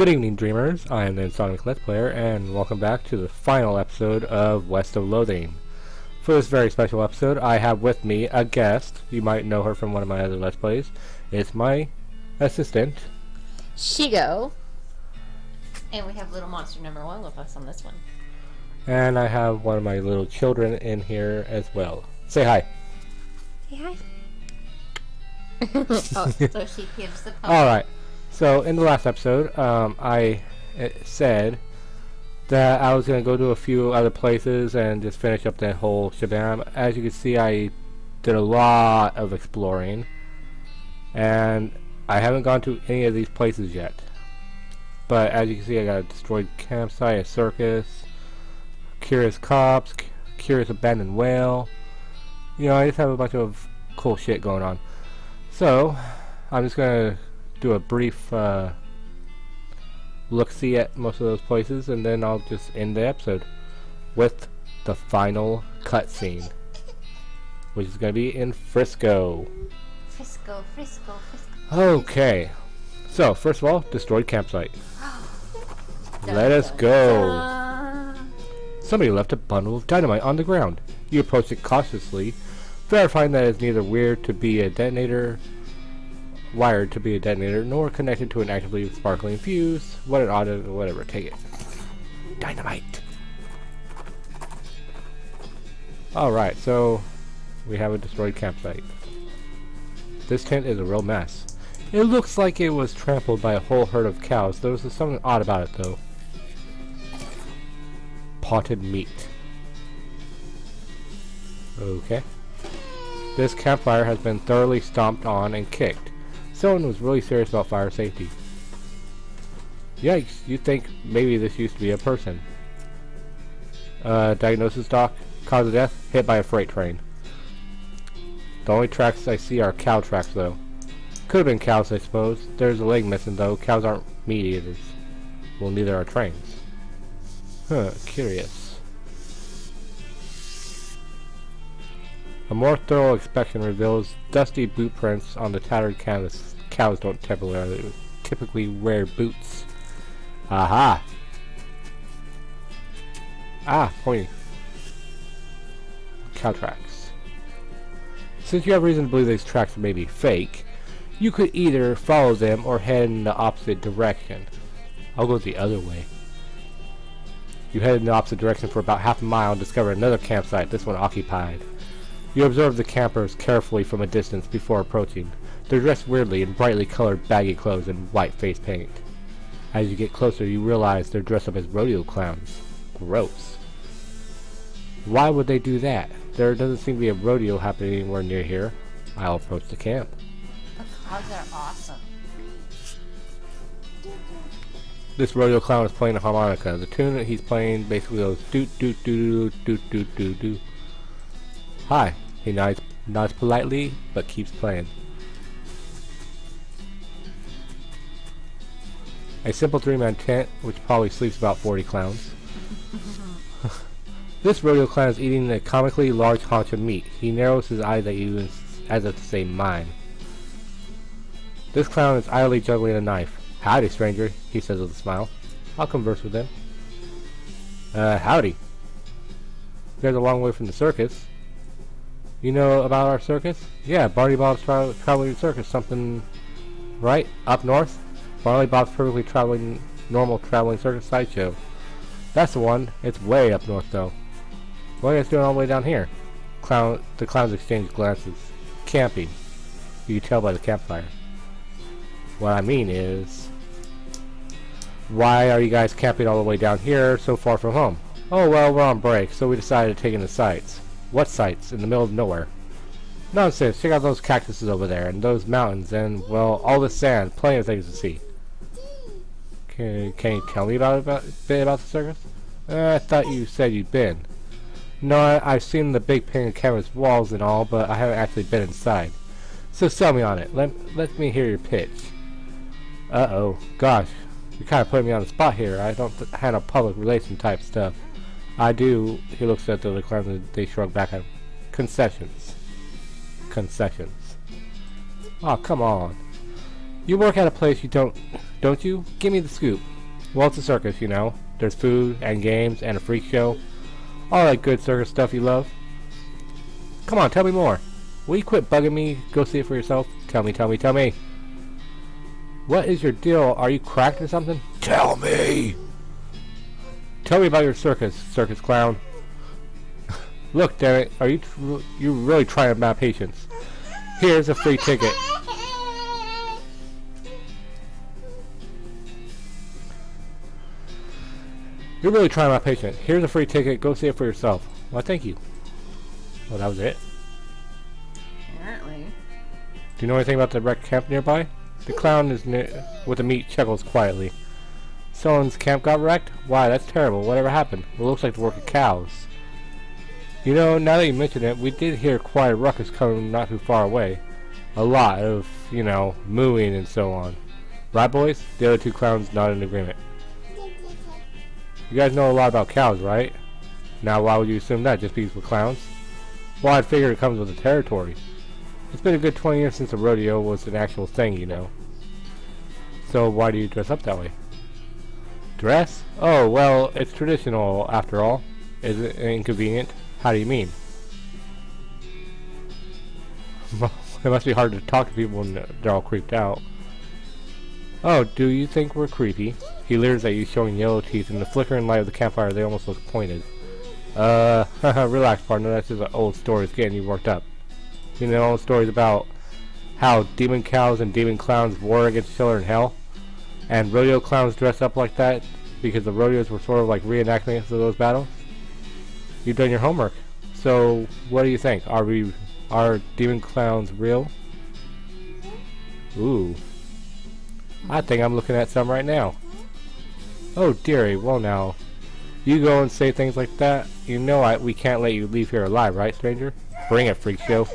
Good evening, dreamers. I am the Insonic Let's Player, and welcome back to the final episode of West of Loathing. For this very special episode, I have with me a guest. You might know her from one of my other Let's Plays. It's my assistant, Shigo. And we have little monster number 1 with us on this one. and I have one of my little children in here as well. Say hi. Say hi. Oh, so she gives the pose. Alright, so in the last episode, I said that I was going to go to a few other places and just finish up that whole shabam. As you can see, I did a lot of exploring, and I haven't gone to any of these places yet. But as you can see, I got a destroyed campsite, a circus, curious cops, curious abandoned whale. You know, I just have a bunch of cool shit going on. So, I'm just going to do a brief look-see at most of those places, and then I'll just end the episode with the final cutscene, which is going to be in Frisco. Frisco. Okay, so first of all, destroyed campsite. Let us go. Somebody left a bundle of dynamite on the ground. You approach it cautiously, verifying that it's neither wired to be a detonator, nor connected to an actively sparkling fuse. What an odd, whatever, take it. Dynamite. Alright, so we have a destroyed campsite. This tent is a real mess. It looks like it was trampled by a whole herd of cows. There was something odd about it, though. Potted meat. Okay. This campfire has been thoroughly stomped on and kicked. Someone was really serious about fire safety. Yikes, you'd think maybe this used to be a person. Diagnosis doc. Cause of death? Hit by a freight train. The only tracks I see are cow tracks, though. Could have been cows, I suppose. There's a leg missing, though. Cows aren't meat eaters. Well, neither are trains. Huh, curious. A more thorough inspection reveals dusty boot prints on the tattered canvas. Cows don't typically wear boots. Aha! Ah, pointy. Cow tracks. Since you have reason to believe these tracks may be fake, you could either follow them or head in the opposite direction. I'll go the other way. You head in the opposite direction for about half a mile and discover another campsite, this one occupied. You observe the campers carefully from a distance before approaching. They're dressed weirdly in brightly colored baggy clothes and white face paint. As you get closer, you realize they're dressed up as rodeo clowns. Gross. Why would they do that? There doesn't seem to be a rodeo happening anywhere near here. I'll approach the camp. The clouds are awesome. This rodeo clown is playing a harmonica. The tune that he's playing basically goes doot doot doot doot doot doot doot. Hi. He nods politely, but keeps playing. A simple 3-man tent, which probably sleeps about 40 clowns. This rodeo clown is eating a comically large haunch of meat. He narrows his eyes at you as if to say mine. This clown is idly juggling a knife. Howdy, stranger, he says with a smile. I'll converse with him. Howdy. You guys are a long way from the circus. You know about our circus? Yeah, Barney Bob's traveling circus, something... Right? Up north? Barney Bob's perfectly normal traveling circus sideshow. That's the one. It's way up north, though. What are you guys doing all the way down here? The clowns exchange glances. Camping. You can tell by the campfire. What I mean is... Why are you guys camping all the way down here so far from home? Oh, well, we're on break, so we decided to take in the sights. What sights? In the middle of nowhere. Nonsense, check out those cactuses over there, and those mountains, and, well, all the sand. Plenty of things to see. Can you tell me a bit about the circus? I thought you said you'd been. No, I've seen the big painted canvas walls and all, but I haven't actually been inside. So sell me on it. Let me hear your pitch. Uh-oh. Gosh. You're kind of putting me on the spot here. I don't handle public relation type stuff. I do. He looks at the other clowns and they shrug back at him. Concessions. Concessions. Oh, come on. You work at a place you don't don't you? Give me the scoop. Well, it's a circus, you know. There's food and games and a freak show. All that good circus stuff you love. Come on, tell me more. Will you quit bugging me? Go see it for yourself. Tell me, tell me, tell me. What is your deal? Are you cracked or something? Tell me! Tell me about your circus, circus clown. Look, damn it, are you really trying my patience? Here's a free ticket. You're really trying my patience. Here's a free ticket. Go see it for yourself. Well, thank you. Well, that was it. Apparently. Do you know anything about the wrecked camp nearby? The clown is with the meat chuckles quietly. Someone's camp got wrecked? Why, that's terrible. Whatever happened? Well, it looks like the work of cows. You know, now that you mention it, we did hear quite a ruckus coming not too far away. A lot of, you know, mooing and so on. Right, boys? The other two clowns nodded in agreement. You guys know a lot about cows, right? Now, why would you assume that? Just because we're clowns? Well, I'd figure it comes with the territory. It's been a good 20 years since a rodeo was an actual thing, you know. So, why do you dress up that way? Dress? Oh, well, it's traditional, after all. Is it inconvenient? How do you mean? It must be hard to talk to people when they're all creeped out. Oh, do you think we're creepy? He leers at you, showing yellow teeth. In the flickering light of the campfire, they almost look pointed. Relax, partner. That's just an old story. It's getting you worked up. You know, old stories about how demon cows and demon clowns war against each other in hell? And rodeo clowns dress up like that because the rodeos were sort of like reenactments of those battles? You've done your homework. So, what do you think? Are demon clowns real? Ooh. I think I'm looking at some right now. Oh dearie, well now. You go and say things like that, you know we can't let you leave here alive, right, stranger? Bring it, freak show.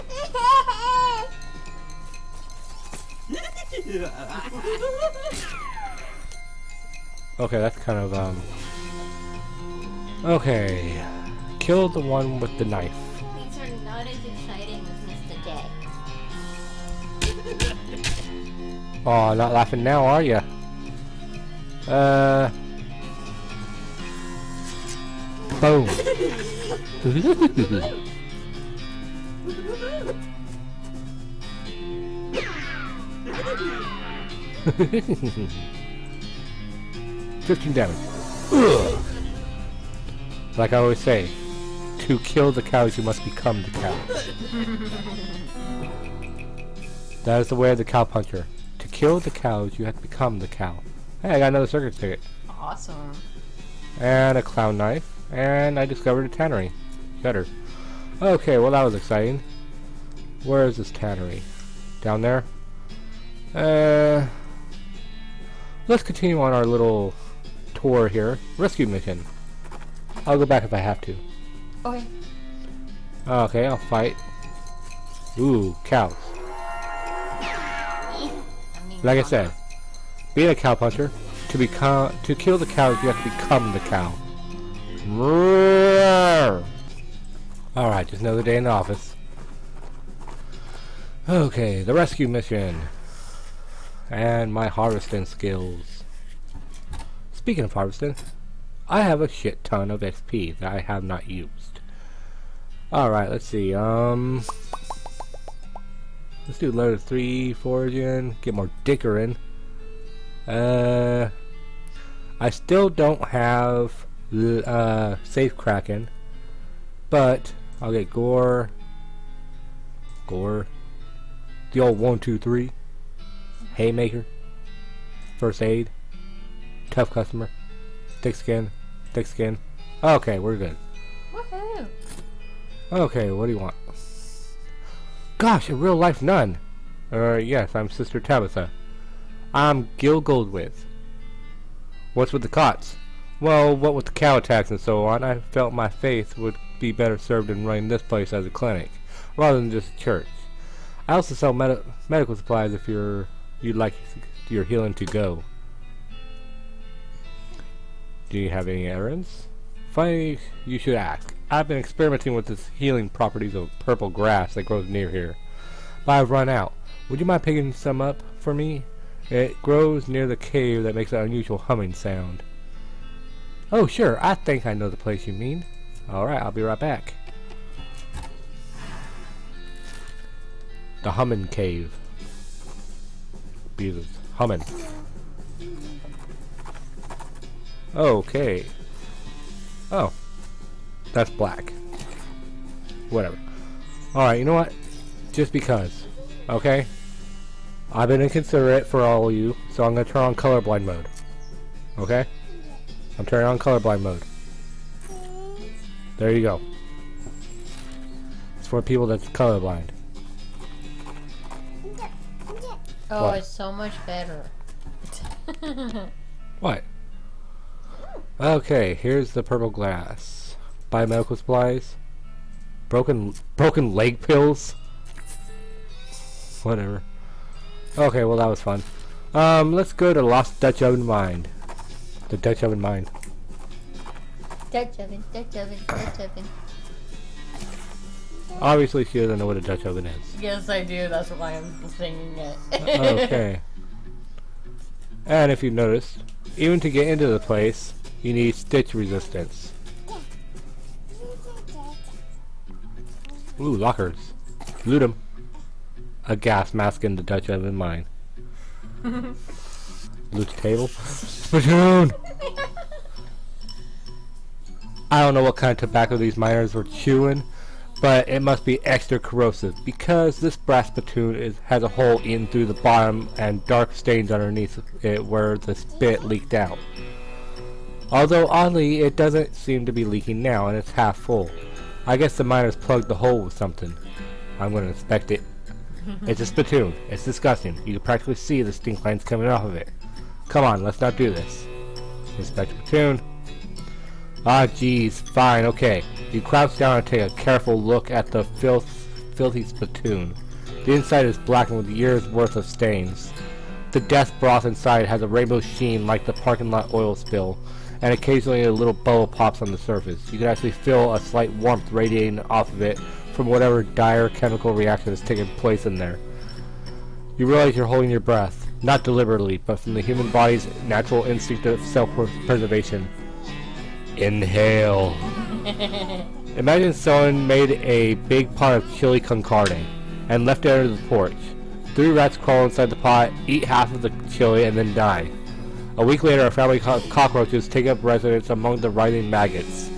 Okay, that's kind of, Okay. Kill the one with the knife. Things are not as exciting as Mr. Day. Oh, not laughing now, are ya? Boom. 15 damage. Ugh. Like I always say, to kill the cows you must become the cow. That is the way of the cowpuncher. To kill the cows you have to become the cow. Hey, I got another circus ticket. Awesome. And a clown knife. And I discovered a tannery. Shutter. Okay, well that was exciting. Where is this tannery? Down there? Let's continue on our little tour here. Rescue mission. I'll go back if I have to. Okay. Okay, I'll fight. Ooh, cows. Like I said, being a cowpuncher, to kill the cows you have to become the cow. Alright, just another day in the office. Okay, the rescue mission. And my harvesting skills. Speaking of harvesting, I have a shit ton of XP that I have not used. Alright, let's see, let's do level 3 foraging, get more dickering. I still don't have safe cracking, but I'll get gore, the old 1, 2, 3, haymaker, first aid, tough customer, thick skin. Okay, we're good. Woohoo! Okay, what do you want? Gosh, a real life nun. Yes, I'm Sister Tabitha. I'm Gill Gold with. What's with the cots? Well, what with the cow attacks and so on, I felt my faith would be better served in running this place as a clinic, rather than just a church. I also sell medical supplies if you'd like your healing to go. Do you have any errands? Funny you should ask. I've been experimenting with the healing properties of purple grass that grows near here, but I've run out. Would you mind picking some up for me? It grows near the cave that makes an unusual humming sound. Oh, sure, I think I know the place you mean. Alright, I'll be right back. The Humming Cave. Jesus. Humming. Okay. Oh. That's black. Whatever. Alright, you know what? Just because. Okay? I've been inconsiderate for all of you, so I'm gonna turn on colorblind mode. Okay? I'm turning on colorblind mode. There you go. It's for people that's colorblind. Oh, What? it's so much better. What? Okay, here's the purple glass. Biomedical supplies. Broken leg pills. Whatever. Okay, well that was fun. Let's go to Lost Dutch Oven Mine. The Dutch Oven Mine. Dutch oven, Dutch oven, Dutch oven. Obviously she doesn't know what a Dutch oven is. Yes, I do. That's why I'm singing it. Okay. And if you noticed, even to get into the place, you need stitch resistance. Ooh, lockers. Loot 'em. A gas mask in the Dutch Oven Mine. Loot the table. Spittoon! I don't know what kind of tobacco these miners were chewing, but it must be extra corrosive because this brass spittoon has a hole in through the bottom and dark stains underneath it where the spit leaked out. Although oddly, it doesn't seem to be leaking now and it's half full. I guess the miners plugged the hole with something. I'm going to inspect it. It's a spittoon. It's disgusting. You can practically see the stink lines coming off of it. Come on, let's not do this. Inspect spittoon. Ah, jeez. Fine, okay. You crouch down and take a careful look at the filthy spittoon. The inside is blackened with years' worth of stains. The death broth inside has a rainbow sheen like the parking lot oil spill, and occasionally a little bubble pops on the surface. You can actually feel a slight warmth radiating off of it from whatever dire chemical reaction is taking place in there. You realize you're holding your breath, not deliberately, but from the human body's natural instinct of self-preservation. Inhale. Imagine someone made a big pot of chili con carne and left it under the porch. 3 rats crawl inside the pot, eat half of the chili, and then die. A week later, a family of cockroaches take up residence among the writhing maggots.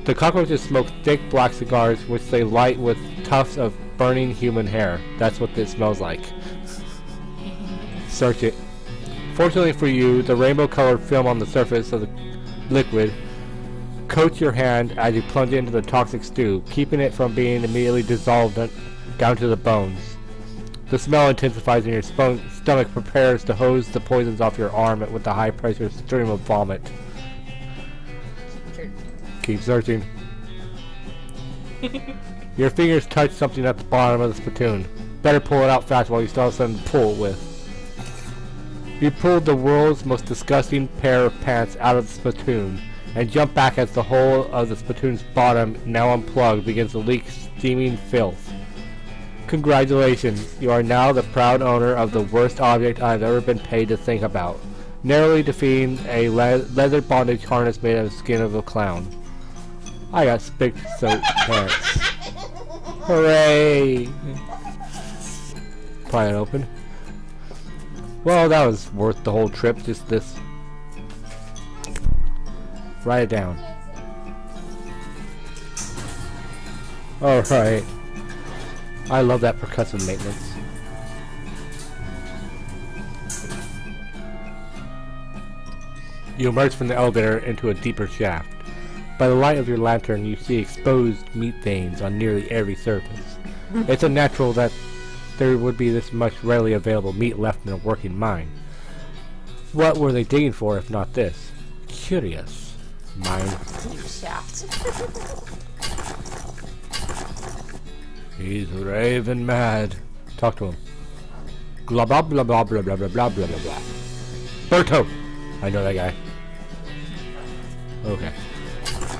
The cockroaches smoke thick black cigars which they light with tufts of burning human hair. That's what this smells like. Search it. Fortunately for you, the rainbow-colored film on the surface of the liquid coats your hand as you plunge into the toxic stew, keeping it from being immediately dissolved down to the bones. The smell intensifies and your stomach prepares to hose the poisons off your arm with a high-pressure stream of vomit. Keep searching. Your fingers touch something at the bottom of the spittoon. Better pull it out fast while you still have something to pull it with. You pulled the world's most disgusting pair of pants out of the spittoon and jump back as the whole of the spittoon's bottom, now unplugged, begins to leak steaming filth. Congratulations, you are now the proud owner of the worst object I've ever been paid to think about, narrowly defeating a leather bondage harness made of the skin of a clown. I got spick-soaked pants. Hooray! Pry it open. Well, that was worth the whole trip, just this. Write it down. Alright. I love that percussive maintenance. You emerge from the elevator into a deeper shaft. By the light of your lantern, you see exposed meat veins on nearly every surface. It's unnatural that there would be this much readily available meat left in a working mine. What were they digging for if not this? Curious. Mine. Shaft. He's raving mad. Talk to him. Blah blah blah blah blah blah blah blah blah blah blah. Berto! I know that guy. Okay.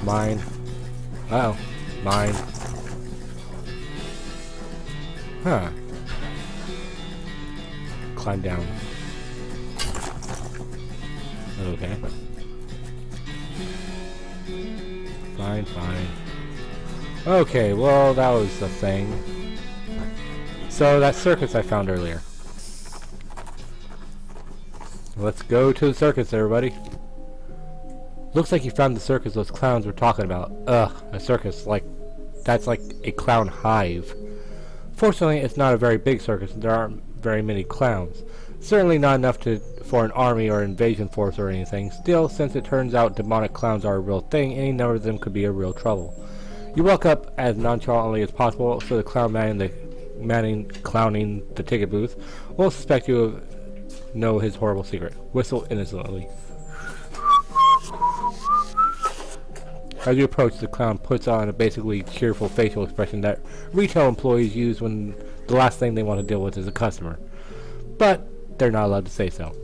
Mine. Uh-oh. Mine. Huh. Climb down. Okay. Fine, fine. Okay, well, that was the thing. So, that circus I found earlier. Let's go to the circus, everybody. Looks like you found the circus those clowns were talking about. Ugh, a circus, that's like a clown hive. Fortunately, it's not a very big circus, and there aren't very many clowns. Certainly not enough for an army or invasion force or anything. Still, since it turns out demonic clowns are a real thing, any number of them could be a real trouble. You walk up as nonchalantly as possible, so the clown clowning the ticket booth will suspect you know his horrible secret. Whistle innocently. As you approach, the clown puts on a basically cheerful facial expression that retail employees use when the last thing they want to deal with is a customer. But they're not allowed to say so.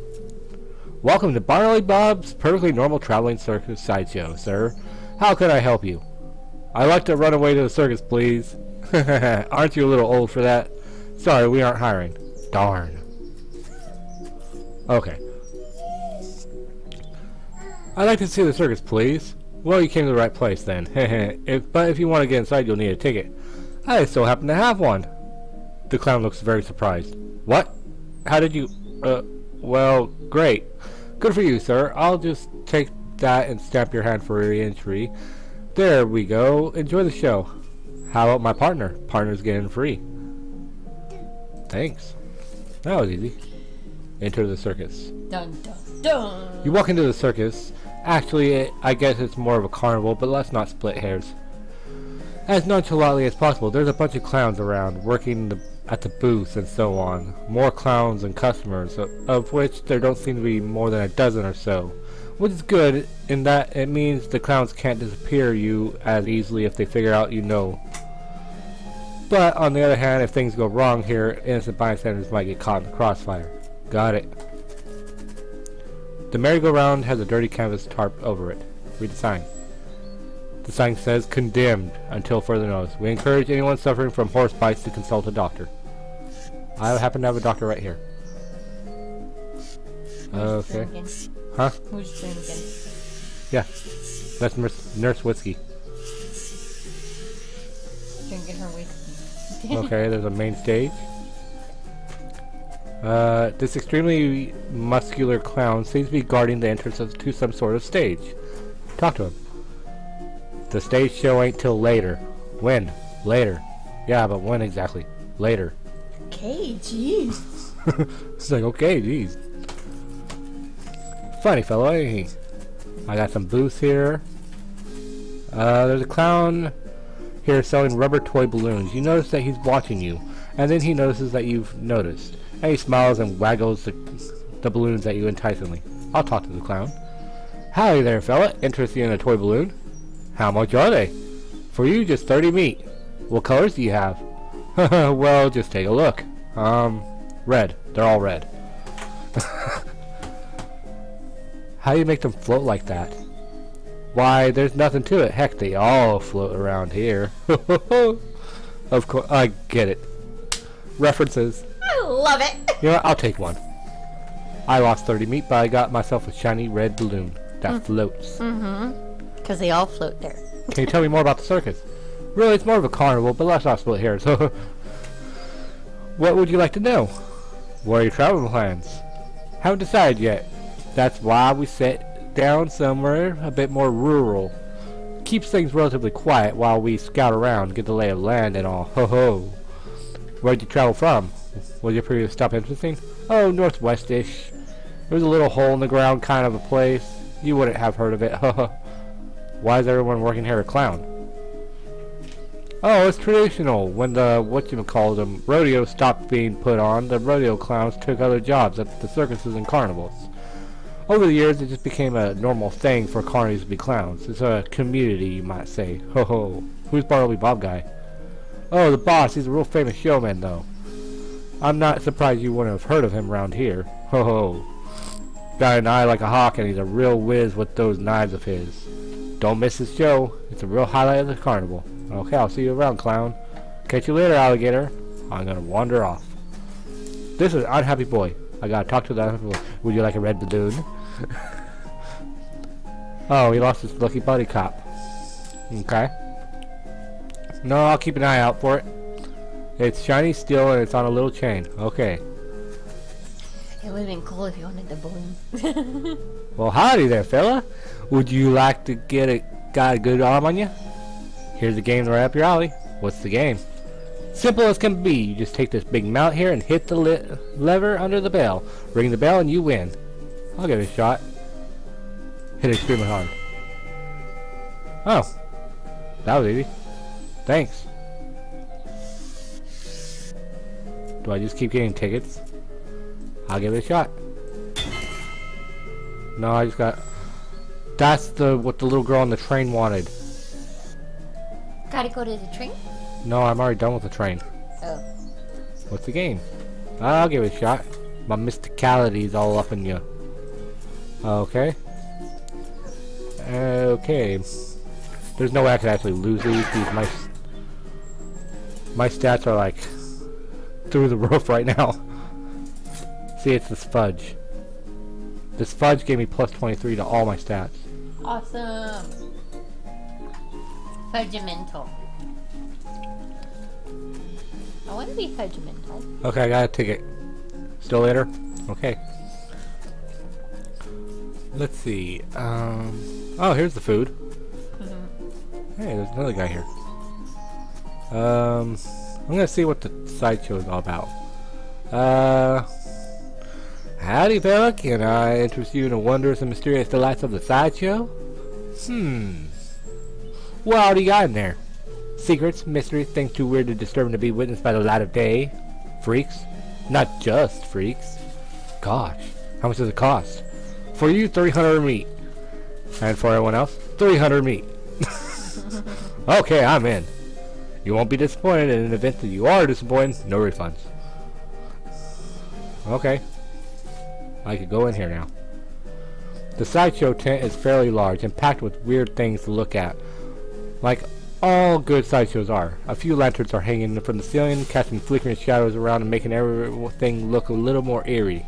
Welcome to Barley Bob's perfectly normal traveling circus sideshow, sir. How can I help you? I'd like to run away to the circus, please. Aren't you a little old for that? Sorry, we aren't hiring. Darn. Okay. I'd like to see the circus, please. Well, you came to the right place then. But if you want to get inside, you'll need a ticket. I so happen to have one. The clown looks very surprised. What? How did you... well, great. Good for you, sir. I'll just take that and stamp your hand for re-entry. There we go. Enjoy the show. How about my partner? Partner's getting free. Thanks. That was easy. Enter the circus. Dun dun dun! You walk into the circus. Actually, I guess it's more of a carnival, but let's not split hairs. As nonchalantly as possible, there's a bunch of clowns around, working at the booths and so on. More clowns than customers, of which there don't seem to be more than a dozen or so. Which is good, in that it means the clowns can't disappear you as easily if they figure out you know. But, on the other hand, if things go wrong here, innocent bystanders might get caught in the crossfire. Got it. The merry-go-round has a dirty canvas tarp over it. Read the sign. The sign says, condemned, until further notice. We encourage anyone suffering from horse bites to consult a doctor. I happen to have a doctor right here. Okay. Huh? Who's drinking? Yeah. That's Nurse Whiskey. Drinking her whiskey. Okay, there's a main stage. This extremely muscular clown seems to be guarding the entrance to some sort of stage. Talk to him. The stage show ain't till later. When? Later. Yeah, but when exactly? Later. Okay, jeez. It's like, okay, jeez. Funny fellow, ain't he? I got some booths here. There's a clown here selling rubber toy balloons. You notice that he's watching you, and then he notices that you've noticed. And he smiles and waggles the balloons at you enticingly. I'll talk to the clown. Howdy there, fella. Interested in a toy balloon? How much are they? For you, just 30 meat. What colors do you have? Well, just take a look. Red. They're all red. How do you make them float like that? Why, there's nothing to it. Heck, they all float around here. Of course, I get it. References. I love it. You know what? I'll take one. I lost 30 meat, but I got myself a shiny red balloon that floats. Mm-hmm. Because they all float there. Can you tell me more about the circus? Really, it's more of a carnival, but let's not split hairs. What would you like to know? What are your travel plans? Haven't decided yet. That's why we set down somewhere a bit more rural. Keeps things relatively quiet while we scout around, get the lay of land and all. Ho ho. Where'd you travel from? Was your previous stop interesting? Oh, northwest-ish. It was a little hole in the ground kind of a place. You wouldn't have heard of it. Why is everyone working here a clown? Oh, it's traditional. When the, whatchamacallit, rodeo stopped being put on, the rodeo clowns took other jobs at the circuses and carnivals. Over the years, it just became a normal thing for carnies to be clowns. It's a community, you might say. Ho ho. Who's Barley Bob guy? Oh, the boss. He's a real famous showman, though. I'm not surprised you wouldn't have heard of him around here. Ho ho. Got an eye like a hawk, and he's a real whiz with those knives of his. Don't miss his show. It's a real highlight of the carnival. Okay, I'll see you around, clown. Catch you later, alligator. I'm gonna wander off. This is an unhappy boy. I gotta talk to the unhappy boy. Would you like a red balloon? Oh, he lost his lucky buddy cop. Okay. No, I'll keep an eye out for it. It's shiny steel and it's on a little chain. Okay. It would have been cool if you wanted the balloon. Well, howdy there, fella. Would you like to got a good arm on you? Here's a game right up your alley. What's the game? Simple as can be. You just take this big mallet here and hit the lever under the bell. Ring the bell and you win. I'll give it a shot. Hit it extremely hard. Oh. That was easy. Thanks. Do I just keep getting tickets? I'll give it a shot. No, I just got... That's what the little girl on the train wanted. Gotta go to the train? No, I'm already done with the train. Oh. What's the game? I'll give it a shot. My mysticality's all up in you. Okay. Okay. There's no way I could actually lose these. My stats are like through the roof right now. See, it's this fudge. This fudge gave me plus 23 to all my stats. Awesome. Fudgemental. I want to be fudgemental. Okay, I got a ticket. Still later? Okay. Let's see. Oh, here's the food. Hey, there's another guy here. I'm gonna see what the sideshow is all about. Howdy, fella. Can I interest you in the wondrous and mysterious delights of the sideshow? What do you got in there? Secrets, mysteries, things too weird to disturb to be witnessed by the light of day. Freaks? Not just freaks. Gosh, how much does it cost? For you, 300 meat. And for everyone else, 300 meat. Okay, I'm in. You won't be disappointed. In an event that you are disappointed, no refunds. Okay. I could go in here now. The sideshow tent is fairly large and packed with weird things to look at. Like all good sideshows are. A few lanterns are hanging from the ceiling, casting flickering shadows around and making everything look a little more eerie.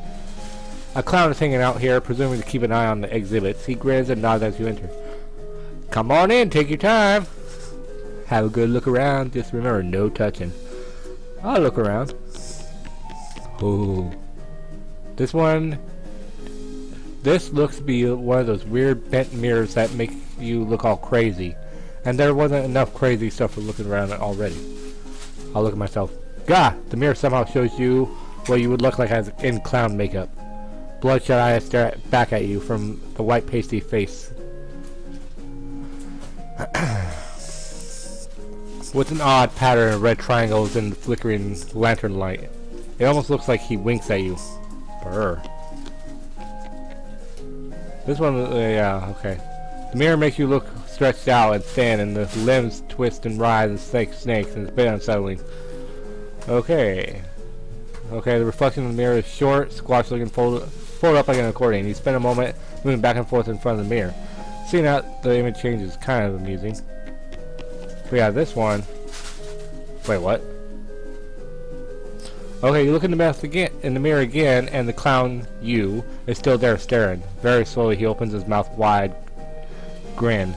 A clown is hanging out here, presuming to keep an eye on the exhibits. He grins and nods as you enter. Come on in, take your time. Have a good look around. Just remember, no touching. I'll look around. Ooh. This looks to be one of those weird bent mirrors that make you look all crazy. And there wasn't enough crazy stuff for looking around already. I'll look at myself. Gah! The mirror somehow shows you what you would look like as in clown makeup. Bloodshot eyes stare back at you from the white pasty face. With an odd pattern of red triangles and flickering lantern light. It almost looks like he winks at you. Brr. This one, yeah, okay. The mirror makes you look stretched out and thin, and the limbs twist and writhe and snakes, and it's a bit unsettling. Okay. Okay, the reflection in the mirror is short, squashed looking, fold up like an accordion. You spend a moment moving back and forth in front of the mirror. Seeing out the image change is kind of amusing. So yeah, this one. Wait, what? Okay, you look in the mirror again, and the clown, you, is still there staring. Very slowly, he opens his mouth wide, grin,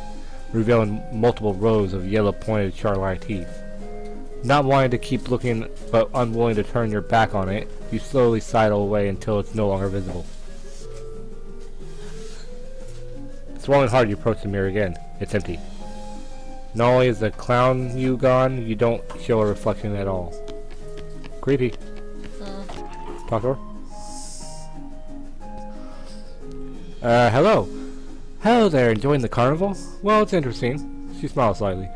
revealing multiple rows of yellow pointed sharp-like teeth. Not wanting to keep looking, but unwilling to turn your back on it, you slowly sidle away until it's no longer visible. Swallowing hard, you approach the mirror again. It's empty. Not only is the clown you gone, you don't show a reflection at all. Creepy. Talk to her. Hello. Hello there, enjoying the carnival? Well, it's interesting. She smiles slightly.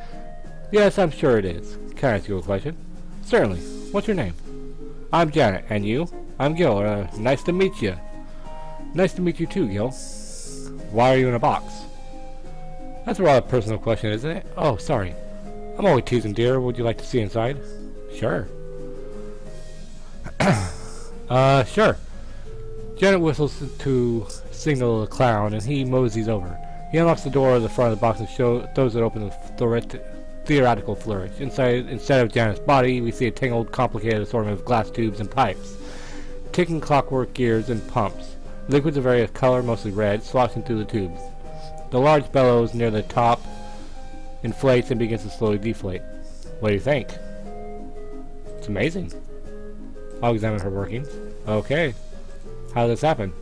Yes, I'm sure it is. Can I ask you a question? Certainly. What's your name? I'm Janet. And you? I'm Gill. Nice to meet you. Nice to meet you too, Gill. Why are you in a box? That's a rather personal question, isn't it? Oh, sorry. I'm only teasing, dear. Would you like to see inside? Sure. Sure. Janet whistles to signal the clown, and he moseys over. He unlocks the door of the front of the box and throws it open with theoretical flourish. Inside, instead of Janet's body, we see a tangled, complicated assortment of glass tubes and pipes, ticking clockwork gears and pumps. Liquids of various color, mostly red, sloshing through the tubes. The large bellows near the top inflates and begins to slowly deflate. What do you think? It's amazing. I'll examine her workings. Okay. How did this happen?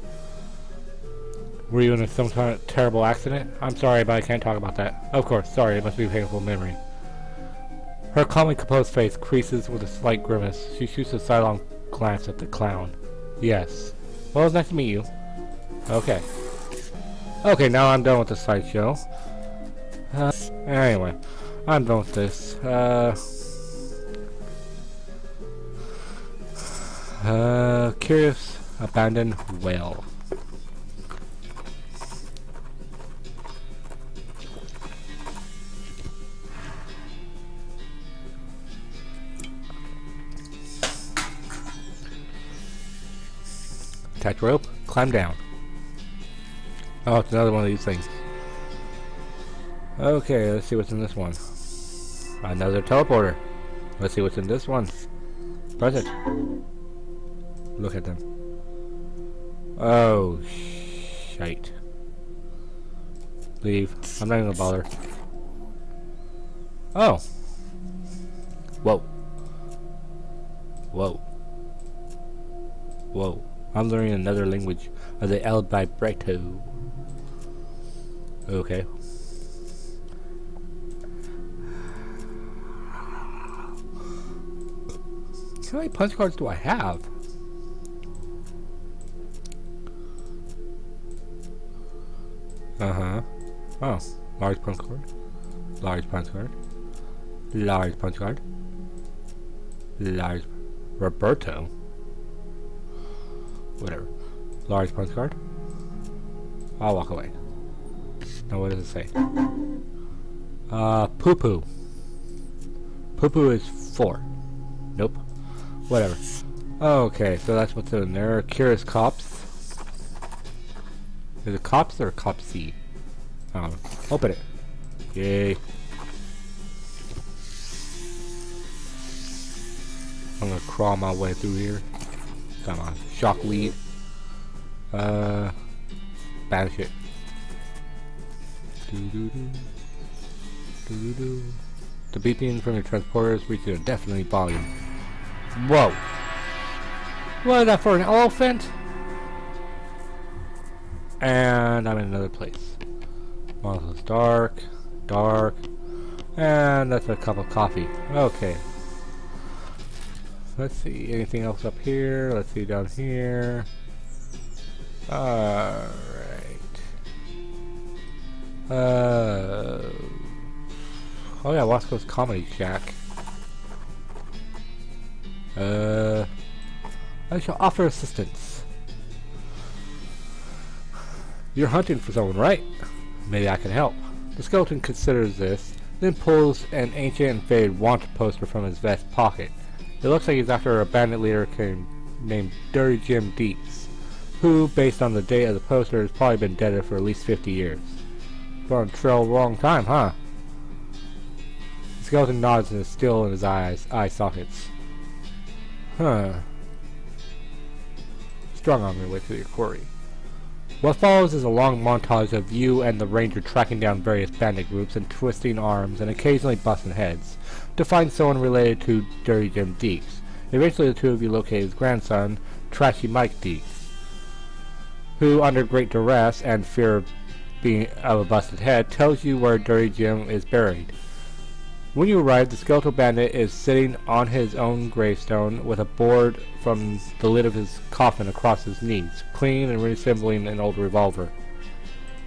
Were you in some kind of terrible accident? I'm sorry, but I can't talk about that. Of course, sorry, it must be a painful memory. Her calmly composed face creases with a slight grimace. She shoots a sidelong glance at the clown. Yes. Well, it was nice to meet you. Okay. Okay, now I'm done with the sideshow. Anyway, I'm done with this. Curious abandoned whale. Attach rope, climb down. Oh, it's another one of these things. Okay, let's see what's in this one. Another teleporter. Let's see what's in this one. Press it. Look at them. Oh, shite. Leave. I'm not even gonna bother. Oh. Whoa. Whoa. Whoa. I'm learning another language of the El Vibrato. Okay. How many punch cards do I have? Uh-huh. Oh. Large punch card. Large punch card. Large punch card. Large... Roberto? Whatever. Large punch card. I'll walk away. Now what does it say? Poo-poo. Poo-poo is 4. Nope. Whatever. Okay, so that's what's in there. Curious cops. Is it cops or copsy? I don't know. Open it. Yay. I'm gonna crawl my way through here. Come on. Shockweed. Banish it. Doo-doo-doo. Doo-doo-doo. The beeping from your transporters reaches a deafening volume. Whoa! What is that for, an elephant? And I'm in another place. Also, it's dark, dark, and that's a cup of coffee. Okay. Let's see, anything else up here? Let's see down here. Alright. Oh yeah, Rosco's Comedy Shack. I shall offer assistance. You're hunting for someone, right? Maybe I can help. The skeleton considers this, then pulls an ancient and faded wanted poster from his vest pocket. It looks like he's after a bandit leader named Dirty Jim Deeks, who, based on the date of the poster, has probably been dead for at least 50 years. Been on the trail a long time, huh? The skeleton nods and is still in his eye sockets. Huh. Strong on your way to your quarry. What follows is a long montage of you and the ranger tracking down various bandit groups and twisting arms and occasionally busting heads to find someone related to Dirty Jim Deeks. Eventually the two of you locate his grandson, Trashy Mike Deeks, who, under great duress and fear of a busted head, tells you where Dirty Jim is buried. When you arrive, the skeletal bandit is sitting on his own gravestone with a board from the lid of his coffin across his knees, clean and resembling an old revolver.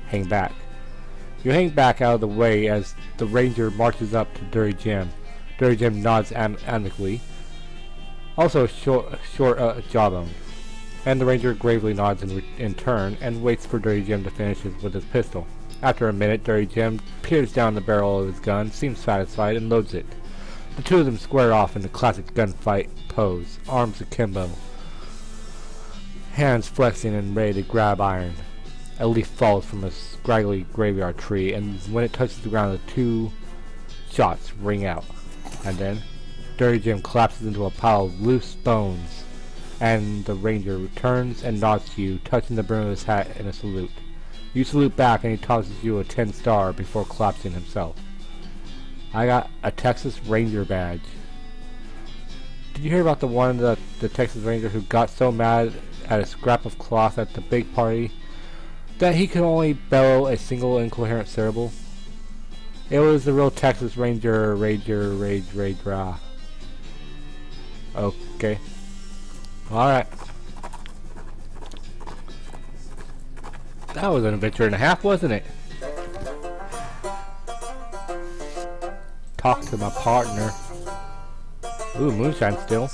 Hang back. You hang back out of the way as the ranger marches up to Dirty Jim. Dirty Jim nods amicably, also short jawbone, and the ranger gravely nods in turn and waits for Dirty Jim to finish with his pistol. After a minute, Dirty Jim peers down the barrel of his gun, seems satisfied, and loads it. The two of them square off in the classic gunfight pose, arms akimbo, hands flexing and ready to grab iron. A leaf falls from a scraggly graveyard tree, and when it touches the ground, the two shots ring out. And then, Dirty Jim collapses into a pile of loose bones, and the ranger returns and nods to you, touching the brim of his hat in a salute. You salute back and he tosses you a 10-star before collapsing himself. I got a Texas Ranger badge. Did you hear about the Texas Ranger who got so mad at a scrap of cloth at the big party that he could only bellow a single incoherent syllable? It was the real Texas Ranger, rage, rah. Okay. Alright. That was an adventure and a half, wasn't it? Talk to my partner. Ooh, moonshine still.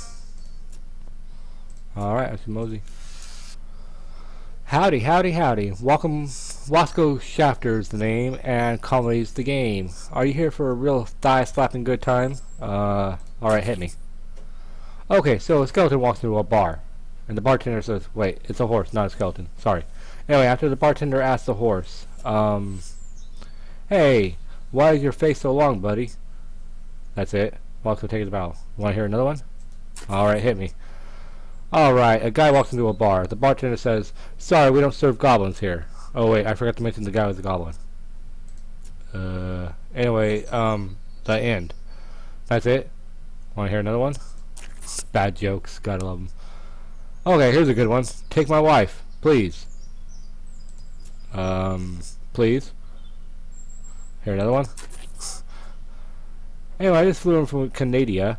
Alright, that's Mosey. Howdy, howdy, howdy. Welcome. Rosco Shafter's the name, and comedy's the game. Are you here for a real thigh-slapping good time? Alright, hit me. Okay, so a skeleton walks into a bar, and the bartender says, wait, it's a horse, not a skeleton. Sorry. Anyway, after the bartender asks the horse, hey, why is your face so long, buddy? That's it. Rosco takes a bow. Want to hear another one? Alright, hit me. Alright, a guy walks into a bar. The bartender says, sorry, we don't serve goblins here. Oh wait, I forgot to mention the guy was a goblin. Anyway, the end. That's it? Want to hear another one? Bad jokes, gotta love them. Okay, here's a good one. Take my wife, please. Please? Hear another one? Anyway, I just flew in from Canada,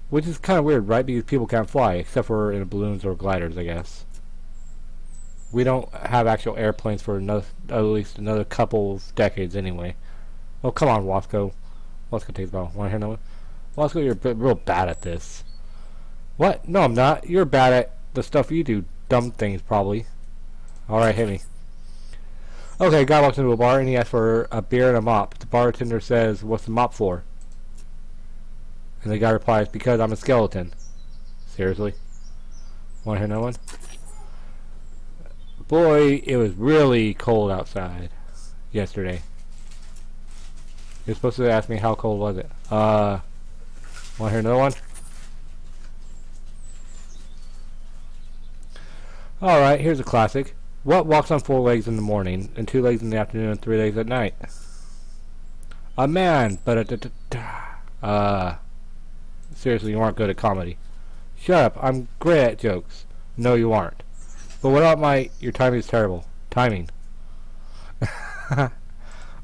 which is kind of weird, right? Because people can't fly, except for in balloons or gliders, I guess. We don't have actual airplanes for at least another couple of decades anyway. Oh, come on, Rosco. Rosco takes a bow. Want to hear another one? Rosco, you're real bad at this. What? No, I'm not. You're bad at the stuff you do. Dumb things, probably. Alright, hit me. Okay, guy walks into a bar and he asks for a beer and a mop. The bartender says, what's the mop for? And the guy replies, because I'm a skeleton. Seriously? Want to hear another one? Boy, it was really cold outside yesterday. You're supposed to ask me how cold was it. Want to hear another one? Alright, here's a classic. What walks on 4 legs in the morning, and 2 legs in the afternoon, and 3 legs at night? A man, but seriously, you aren't good at comedy. Shut up, I'm great at jokes. No, you aren't. But what about your timing is terrible. Timing.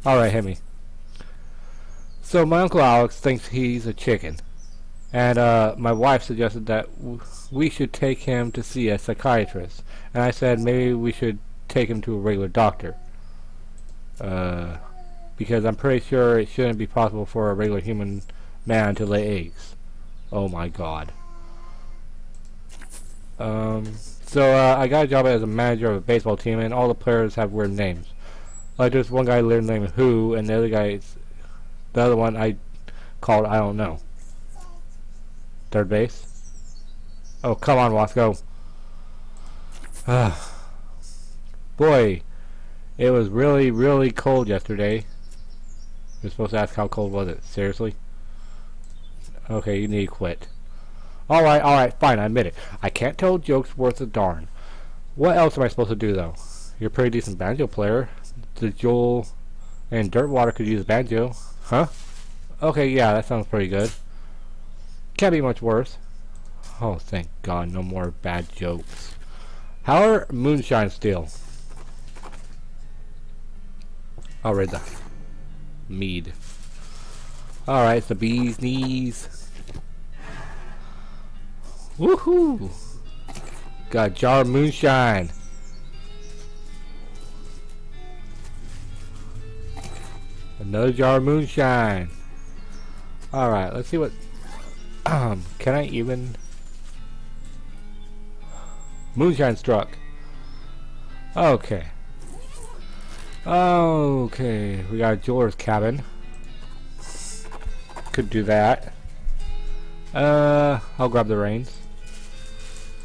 Alright, hit me. So my Uncle Alex thinks he's a chicken. And my wife suggested that we should take him to see a psychiatrist. And I said maybe we should take him to a regular doctor. Because I'm pretty sure it shouldn't be possible for a regular human man to lay eggs. Oh my god. So I got a job as a manager of a baseball team, and all the players have weird names. Like there's one guy literally named Who, and the other one I called I don't know. Third base. Oh come on, Rosco. Boy, it was really, really cold yesterday. You're supposed to ask how cold was it? Seriously? Okay, you need to quit. Alright, fine, I admit it. I can't tell jokes worth a darn. What else am I supposed to do, though? You're a pretty decent banjo player. The Joel and Dirtwater could use a banjo. Huh? Okay, yeah, that sounds pretty good. Can't be much worse. Oh, thank God, no more bad jokes. How are moonshine still? I'll read that. Mead. Alright, it's the bee's knees. Woohoo! Got a jar of moonshine. Another jar of moonshine. Alright, let's see what... can I even... Moonshine struck. Okay. Okay, we got a jeweler's cabin. Could do that. I'll grab the reins.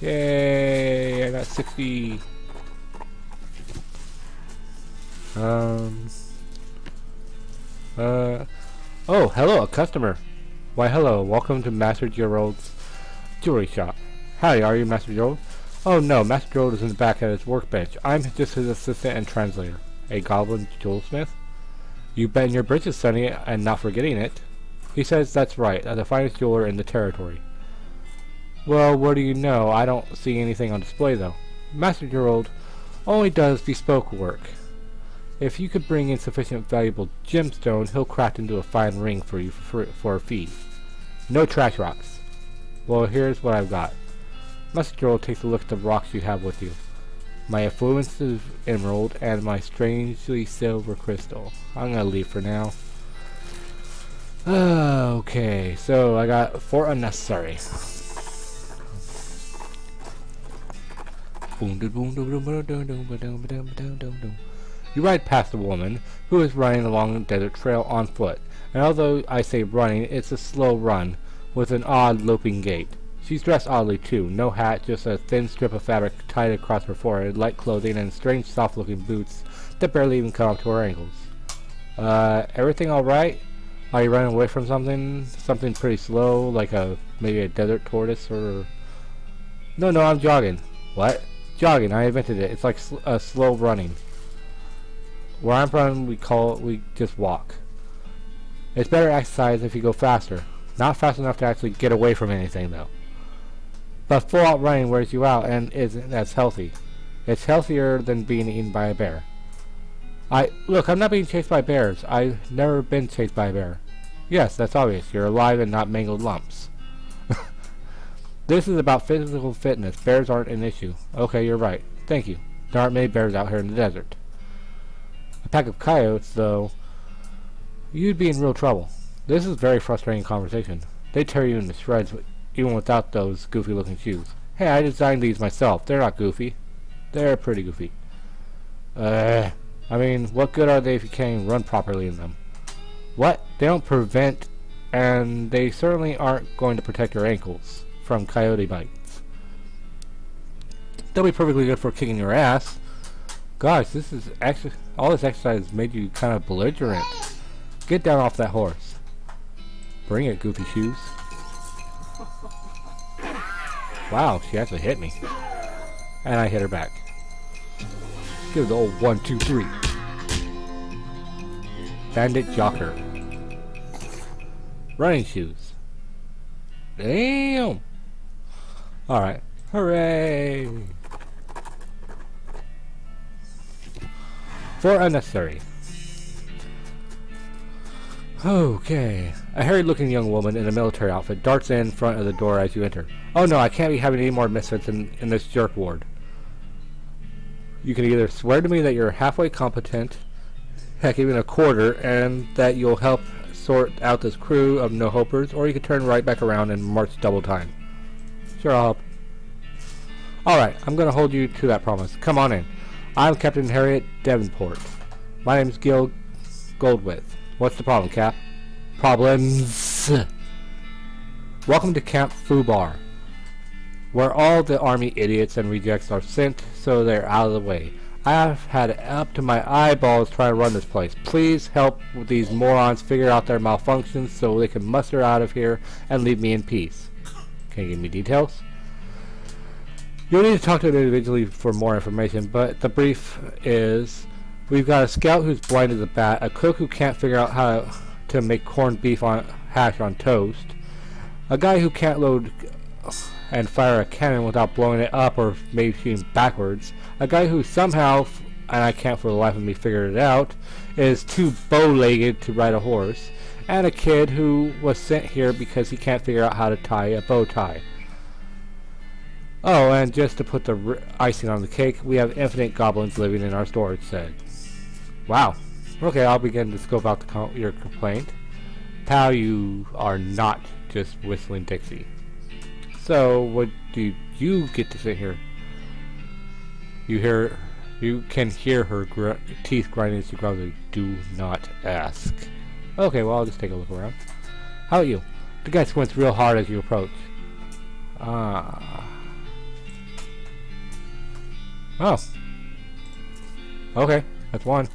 Yay, I got 60. Oh, hello, a customer. Why, hello, welcome to Master Gerald's jewelry shop. Howdy, are you Master Gerald? Oh no, Master Gerald is in the back at his workbench. I'm just his assistant and translator. A goblin jewelsmith? You bet in your britches, Sonny, and not forgetting it. He says that's right, the finest jeweler in the territory. Well, what do you know? I don't see anything on display, though. Master Gerald only does bespoke work. If you could bring in sufficient valuable gemstone, he'll craft into a fine ring for you for a fee. No trash rocks. Well, here's what I've got. Master Gerald takes a look at the rocks you have with you. My effluent emerald and my strangely silver crystal. I'm gonna leave for now. Okay, so I got 4 unnecessary. You ride past a woman who is running along the desert trail on foot, and although I say running, it's a slow run with an odd loping gait. She's dressed oddly too. No hat, just a thin strip of fabric tied across her forehead, light clothing, and strange soft-looking boots that barely even come up to her ankles. Everything alright? Are you running away from something? Something pretty slow, like maybe a desert tortoise, or... No, I'm jogging. What? Jogging, I invented it. It's like slow running. Where I'm from, we just walk. It's better exercise if you go faster. Not fast enough to actually get away from anything, though. But full-out running wears you out and isn't as healthy. It's healthier than being eaten by a bear. Look, I'm not being chased by bears. I've never been chased by a bear. Yes, that's obvious. You're alive and not mangled lumps. This is about physical fitness. Bears aren't an issue. Okay, you're right. Thank you. There aren't many bears out here in the desert. A pack of coyotes, though, you'd be in real trouble. This is a very frustrating conversation. They tear you into shreds even without those goofy-looking shoes. Hey, I designed these myself. They're not goofy. They're pretty goofy. I mean, what good are they if you can't even run properly in them? What? They don't prevent, and they certainly aren't going to protect your ankles from coyote bites. They'll be perfectly good for kicking your ass. Gosh, this is actually... all this exercise made you kind of belligerent. Get down off that horse. Bring it, goofy shoes. Wow, she actually hit me. And I hit her back. Give it the old 1, 2, 3. Bandit Jocker. Running shoes. Damn! Alright. Hooray! 4 unnecessary. Okay. A hairy-looking young woman in a military outfit darts in front of the door as you enter. Oh no, I can't be having any more misfits in this jerk ward. You can either swear to me that you're halfway competent, heck, even a quarter, and that you'll help sort out this crew of no-hopers, or you can turn right back around and march double time. Sure, I'll help. Alright, I'm gonna hold you to that promise. Come on in. I'm Captain Harriet Davenport. My name's Gill Gold. What's the problem, Cap? Problems. Welcome to Camp Fubar, where all the army idiots and rejects are sent so they're out of the way. I've had it up to my eyeballs trying to run this place. Please help these morons figure out their malfunctions so they can muster out of here and leave me in peace. Can you give me details? You'll need to talk to them individually for more information, but the brief is... we've got a scout who's blind as a bat, a cook who can't figure out how to make corned beef hash on toast, a guy who can't load and fire a cannon without blowing it up or maybe shooting backwards, a guy who somehow, and I can't for the life of me figure it out, is too bow-legged to ride a horse, and a kid who was sent here because he can't figure out how to tie a bow tie. Oh, and just to put the icing on the cake, we have infinite goblins living in our storage shed. Wow. Okay, I'll begin to scope out your complaint. Pal, you are not just whistling Dixie. So, what do you get to sit here? You can hear her teeth grinding as she growls. Do not ask. Okay, well, I'll just take a look around. How about you? The guy squints real hard as you approach. Ah. Oh. Okay, that's one.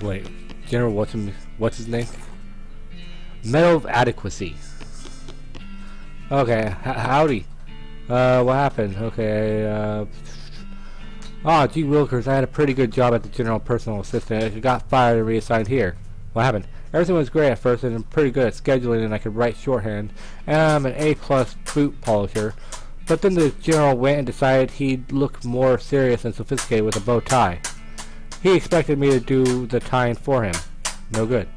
Wait, General, what's his name? Medal of Adequacy. Okay, howdy. What happened? Okay, gee Wilkers, I had a pretty good job at the general personal assistant. I got fired and reassigned here. What happened? Everything was great at first, and I'm pretty good at scheduling, and I could write shorthand, and I'm an A-plus boot polisher. But then the general went and decided he'd look more serious and sophisticated with a bow tie. He expected me to do the tying for him. No good.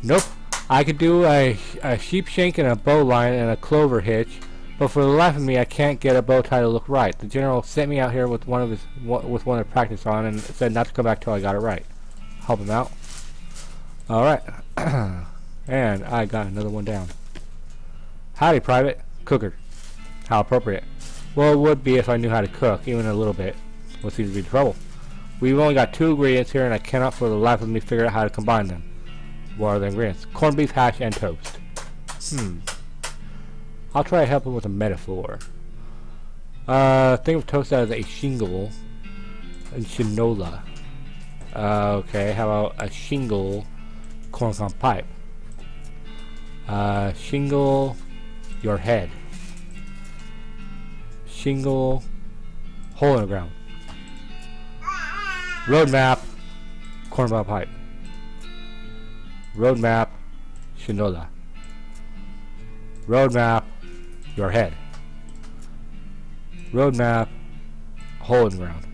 Nope. I could do a sheep shank and a bow line and a clover hitch, but for the life of me, I can't get a bow tie to look right. The general sent me out here with one to practice on, and said not to come back till I got it right. Help him out. All right, and I got another one down. Howdy, Private. Cooker. How appropriate. Well, it would be if I knew how to cook, even a little bit. What seems to be the trouble? We've only got 2 ingredients here, and I cannot for the life of me figure out how to combine them. What are the ingredients? Corned beef, hash, and toast. I'll try to help him with a metaphor. Think of toast as a shingle and shinola. Okay, how about a shingle corn on pipe? Shingle your head. Shingle hole in the ground. Roadmap cornball pipe. Roadmap shinola. Roadmap your head. Roadmap hole in the ground.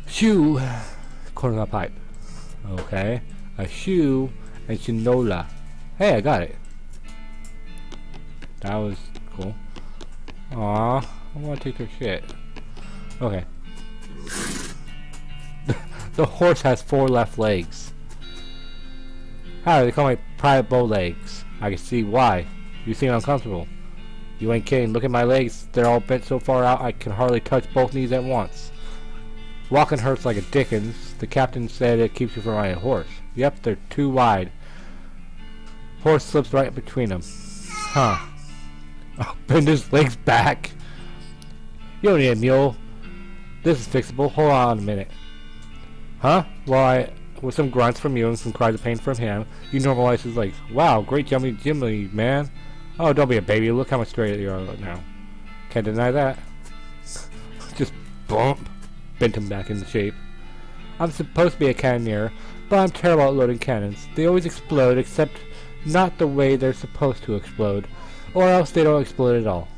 Shoe cornball pipe. Okay, a shoe and shinola. Hey, I got it. That was cool. Aw, I want to take their shit. Okay. The horse has 4 left legs. How they call me private bow legs? I can see why. You seem uncomfortable. You ain't kidding. Look at my legs. They're all bent so far out I can hardly touch both knees at once. Walking hurts like a dickens. The captain said it keeps you from riding a horse. Yep, they're too wide. Horse slips right between them. Huh. Oh, bend his legs back. You don't need a mule. This is fixable. Hold on a minute. Huh? Well, with some grunts from you and some cries of pain from him, you normalize his legs. Wow, great jumping Jimmy, man. Oh, don't be a baby. Look how much straighter you are now. Can't deny that. Just bump. Bent him back into shape. I'm supposed to be a cannoneer, but I'm terrible at loading cannons. They always explode, except not the way they're supposed to explode. Or else they don't explode at all.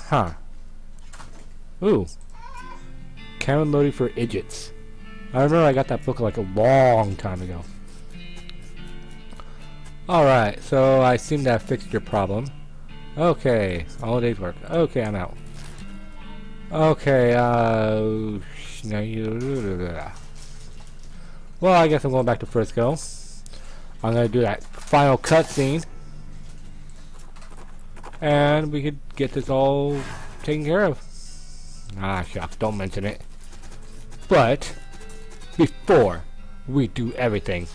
Huh. Ooh. Cannon loading for idiots. I remember I got that book like a long time ago. Alright, so I seem to have fixed your problem. Okay, all day's work. Okay, I'm out. Okay, well, I guess I'm going back to Frisco. I'm gonna do that final cutscene. And we could get this all taken care of. Ah, shucks, don't mention it. But before we do everything,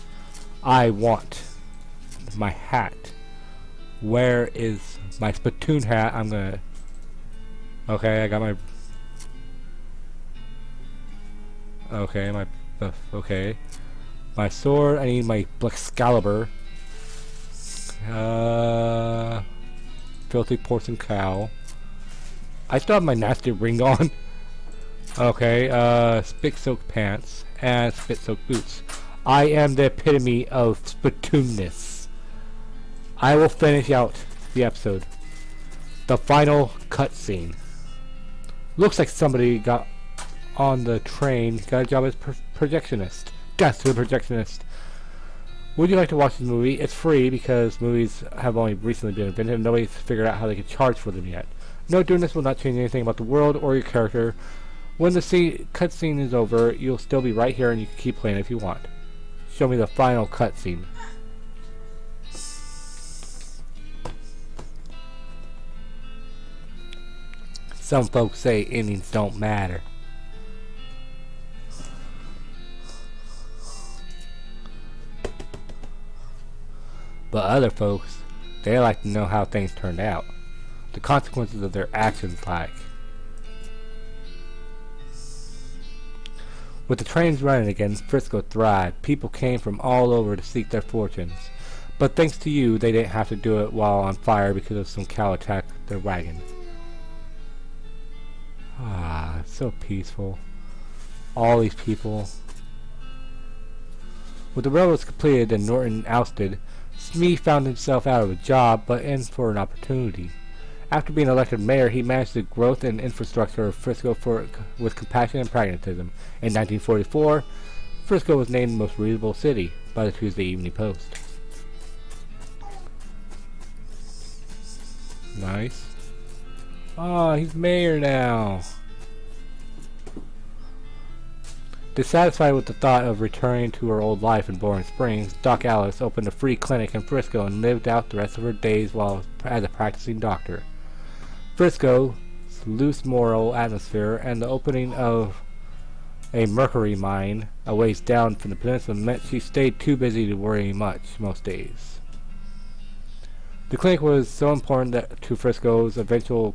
I want my hat. Where is my Spittoon hat? I'm gonna... Okay, I got my... Okay, my... okay. My sword, I need my Excalibur. Filthy porcelain cow. I still have my nasty ring on. Okay, spit soaked pants and spit soaked boots. I am the epitome of Spittoonness. I will finish out the episode. The final cutscene. Looks like somebody got on the train, got a job as projectionist. That's the projectionist. Would you like to watch this movie? It's free because movies have only recently been invented and nobody's figured out how they can charge for them yet. No, doing this will not change anything about the world or your character. When the cutscene is over, you'll still be right here and you can keep playing if you want. Show me the final cutscene. Some folks say endings don't matter. But other folks, they like to know how things turned out. The consequences of their actions like. With the trains running again, Frisco thrived. People came from all over to seek their fortunes. But thanks to you, they didn't have to do it while on fire because of some cow attacked their wagon. Ah, so peaceful. All these people. With the railroads completed and Norton ousted, Smee found himself out of a job, but in for an opportunity. After being elected mayor, he managed the growth and infrastructure of Frisco with compassion and pragmatism. In 1944, Frisco was named the most readable city by the Tuesday Evening Post. Nice. Oh, he's mayor now. Dissatisfied with the thought of returning to her old life in Boring Springs, Doc Alice opened a free clinic in Frisco and lived out the rest of her days as a practicing doctor. Frisco's loose moral atmosphere and the opening of a mercury mine a ways down from the peninsula meant she stayed too busy to worry much most days. The clinic was so important to Frisco's eventual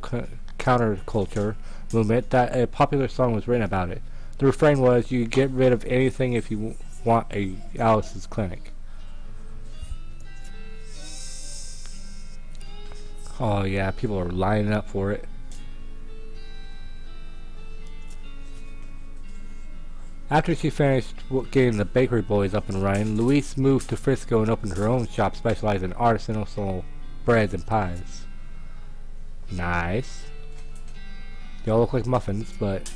counterculture movement that a popular song was written about it. The refrain was, "You can get rid of anything if you want a Alice's clinic." Oh yeah, people are lining up for it. After she finished getting the bakery boys up and running, Louise moved to Frisco and opened her own shop specializing in artisanal breads and pies. Nice. They all look like muffins, but...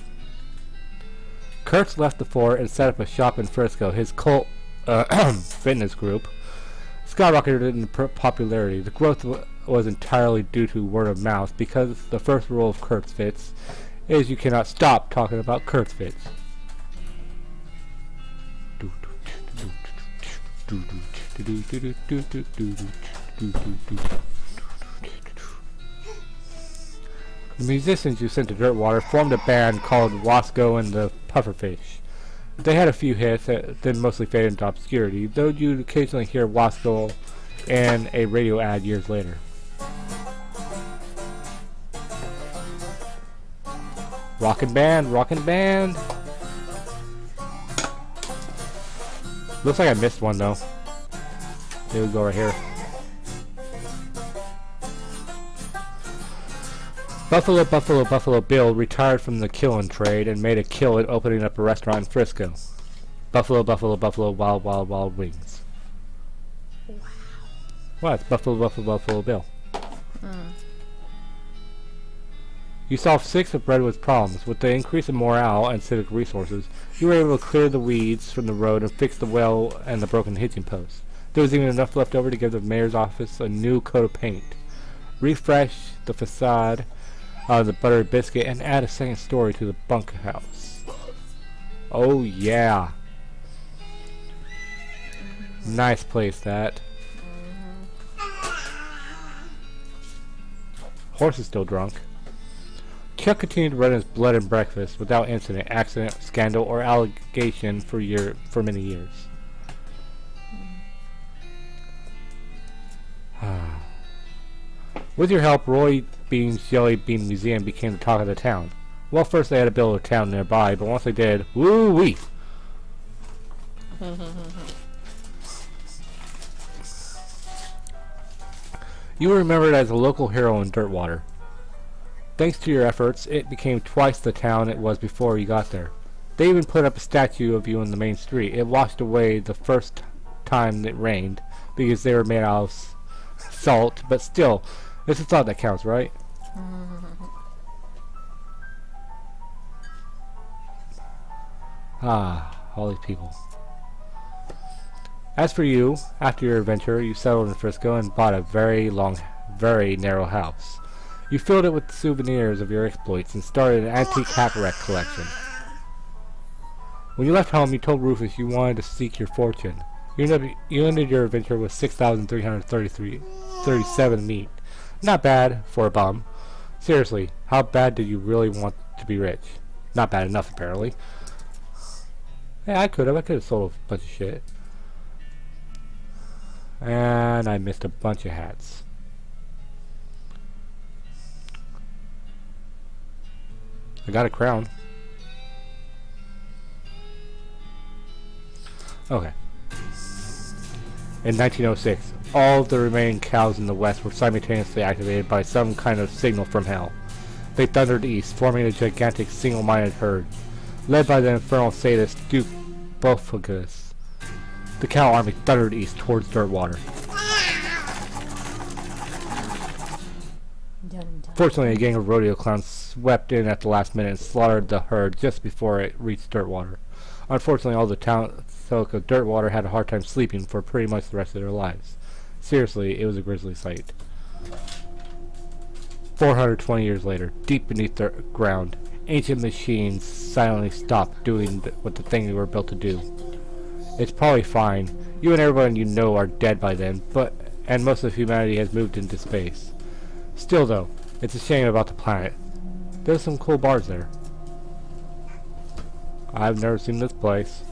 Kurtz left the fort and set up a shop in Frisco. His cult fitness group skyrocketed in popularity. The growth was entirely due to word of mouth, because the first rule of Kurtz Fits is you cannot stop talking about Kurtz Fits. The musicians who sent to Dirtwater formed a band called Rosco and the Pufferfish. They had a few hits that then mostly faded into obscurity, though you'd occasionally hear Rosco in a radio ad years later. Rockin' band, rockin' band! Looks like I missed one though. There we go right here. Buffalo Buffalo Buffalo Bill retired from the killing trade and made a killing opening up a restaurant in Frisco. Buffalo Buffalo Buffalo Wild Wild Wild Wings. Wow. What? It's Buffalo Buffalo Buffalo Bill. You solved 6 of Brentwood's problems. With the increase in morale and civic resources, you were able to clear the weeds from the road and fix the well and the broken hitching post. There was even enough left over to give the mayor's office a new coat of paint, refresh the facade of the buttered biscuit, and add a second story to the bunkhouse. Oh yeah. Nice place that. Horse is still drunk. Chuck continued to run his blood and breakfast without incident, accident, scandal, or allegation for many years. With your help, Roy Bean's Jelly Bean Museum became the talk of the town. Well, first they had to build a town nearby, but once they did, woo-wee! You were remembered as a local hero in Dirtwater. Thanks to your efforts, it became twice the town it was before you got there. They even put up a statue of you on the main street. It washed away the first time it rained, because they were made out of salt, but still, it's the thought that counts, right? Ah, all these people. As for you, after your adventure, you settled in Frisco and bought a very narrow house. You filled it with souvenirs of your exploits and started an antique hat rack collection. When you left home, you told Rufus you wanted to seek your fortune. You ended your adventure with 6,337 meat. Not bad for a bum. Seriously, how bad did you really want to be rich? Not bad enough, apparently. Yeah, I could have sold a bunch of shit. And I missed a bunch of hats. I got a crown. Okay. In 1906, all of the remaining cows in the west were simultaneously activated by some kind of signal from hell. They thundered east, forming a gigantic single-minded herd, led by the infernal sadist Duke Bophagus. The cow army thundered east towards Dirtwater. Fortunately, a gang of rodeo clowns swept in at the last minute and slaughtered the herd just before it reached Dirtwater. Unfortunately, all the townsfolk of Dirtwater had a hard time sleeping for pretty much the rest of their lives. Seriously, it was a grisly sight. 420 years later, deep beneath the ground, ancient machines silently stopped doing what the thing they were built to do. It's probably fine. You and everyone you know are dead by then, and most of humanity has moved into space. Still though, it's a shame about the planet. There's some cool bars there. I've never seen this place.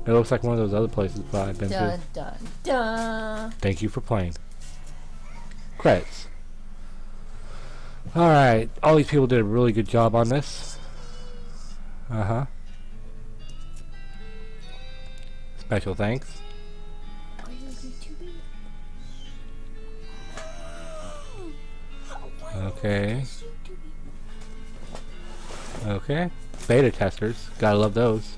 It looks like one of those other places that I've been to. Dun, dun. Thank you for playing. Credits. Alright, all these people did a really good job on this. Special thanks. Okay. Okay. Beta testers. Gotta love those.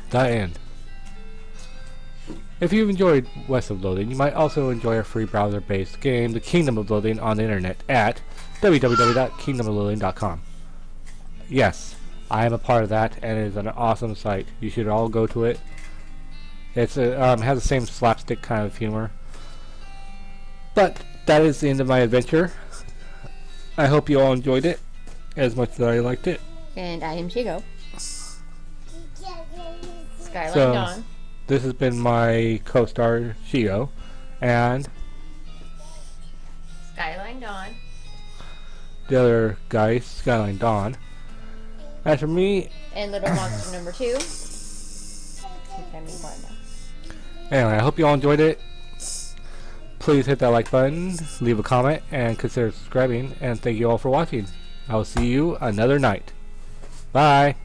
That end. If you've enjoyed West of Loathing, you might also enjoy our free browser-based game, The Kingdom of Loathing, on the internet at www.kingdomofloathing.com. Yes, I am a part of that, and it is an awesome site. You should all go to it. It's has the same slapstick kind of humor. But that is the end of my adventure. I hope you all enjoyed it as much as I liked it. And I am Shigo. Skyline So, Dawn. this has been my co-star Shigo, and Skyline Dawn. the other guy, Skyline Dawn. As for me, And Little Monster number 2. Okay, anyway, I hope you all enjoyed it. Please hit that like button, leave a comment, and consider subscribing. And thank you all for watching. I will see you another night. Bye.